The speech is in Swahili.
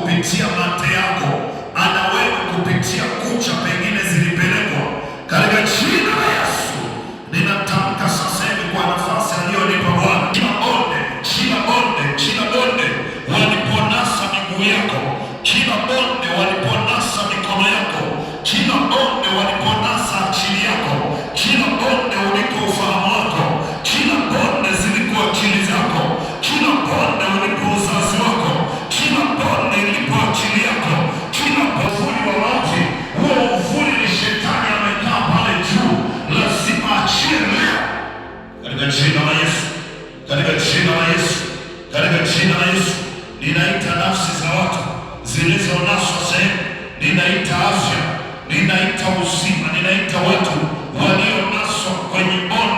kupitia mate yako, ana wewe kupitia kucha pengine zilipelekwa. Katika jina la Yesu ninatamka sasa hivi kwa nafasi aliyonipa Bwana, kila bonde waliponasa miguu yako, kila bonde waliponasa mikono yako, kila bonde waliponasa akili yako, kila bonde uliko ufahamu wako, kila bonde ziliko akili zako, kila bonde uliko uzazi wako, kila bonde ilipo akili yako, kila uvuli wa mauti, huo uvuli ni shetani amekaa pale juu, lazima achie leo katika jina la Yesu, katika jina la Yesu, katika jina la Yesu. Ninaita nafsi za watu zilizonaswa sehemu, ninaita afya, ninaita uzima, ninaita watu walionaswa kwenye bonde